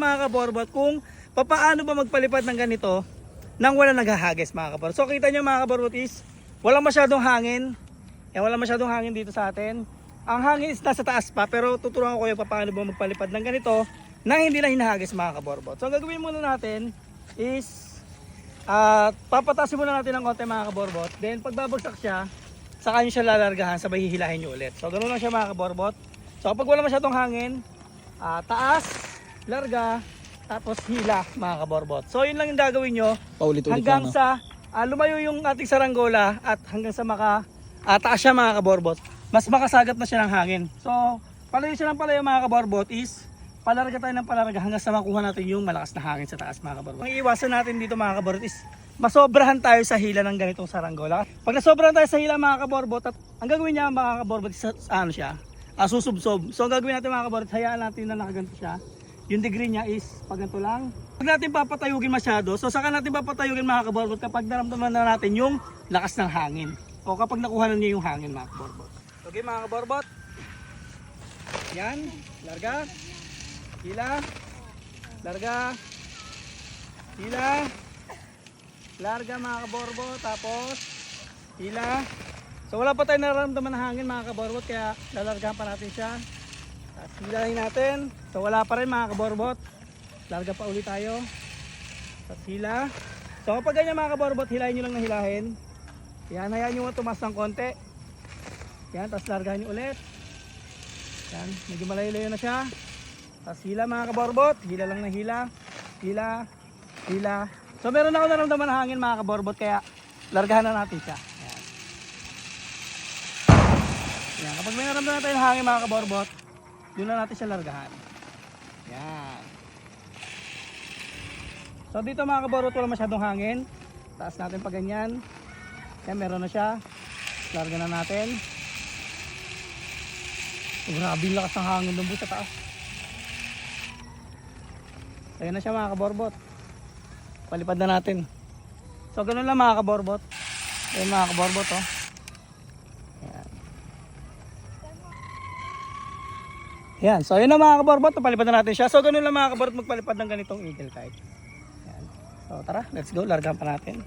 mga kaborbot kung paano ba magpalipad ng ganito nang wala naghahagis mga kaborbot. So kita nyo mga kaborbot is walang masyadong hangin. Walang masyadong hangin dito sa atin. Ang hangin is nasa taas pa, pero tuturuan ko kayo paano ba magpalipad ng ganito na hindi na hinahagis mga kaborbot. So ang gagawin muna natin is papatasin muna natin ng konti mga kaborbot. Then pagbabagsak siya, saka nyo siya lalargahan, sabay hihilahin nyo ulit. So ganoon lang siya mga kaborbot. So kapag wala masyadong hangin, taas, larga, tapos hila mga kaborbot. So yun lang yung gagawin nyo hanggang sa lumayo yung ating saranggola at hanggang sa taas siya mga kaborbot. Mas makasagat na siya ng hangin. So palayo siya ng palayo mga kaborbot is palarga tayo ng palarga hanggang sa makuha natin yung malakas na hangin sa taas mga kaborbot. Ang iiwasan natin dito mga kaborbot is masobrahan tayo sa hila ng ganitong saranggola. Pag nasobrahan tayo sa hila mga kaborbot, at ang gagawin niya mga kaborbot is susubsob. So ang gagawin natin mga kaborbot, hayaan natin na nakaganto siya. Yung degree niya is pag ganito lang. Pag natin papatayugin masyado, so saka natin papatayugin mga kaborbot kapag naramdaman na natin yung lakas ng hangin. O kapag nakuha na niya yung hangin mga kaborbot. Okay mga kaborbot. Yan, larga. Hila. Larga. Hila. Larga mga kaborbot. Tapos hila. So wala pa tayong nararamdaman ng hangin mga kaborbot, kaya lalargahan pa natin siya. Tapos hilahin natin. So wala pa rin mga kaborbot. Larga pa ulit tayo. Tapos hila. So kapag ganyan mga kaborbot, hilahin nyo lang na hilahin. Yan, hayaan nyo tumas ng konti. Yan, tapos largahan nyo ulit. Yan, medyo malayo-layo na siya. Tapos hila mga kaborbot. Hila lang na hila. Hila. Hila. So meron ako naramdaman ng hangin mga kaborbot, kaya largahan na natin siya. Yan, kapag may naramdaman tayo ng hangin mga kaborbot, doon na natin siya largahan. Yan. So dito mga kaborbot, wala masyadong hangin. Taas natin pa ganyan. Yan, meron na siya. Larga na natin. Grabe yung lakas ng hangin doon sa taas. Ayun na siya mga kaborbot. Palipad na natin. So ganun lang mga kaborbot. Ayun mga kaborbot oh. Yan, so yun na mga kaborbot, palipad na natin siya. So ganun lang mga kaborbot magpalipad ng ganitong eagle kite. Yan. So tara, let's go, largahan pa natin.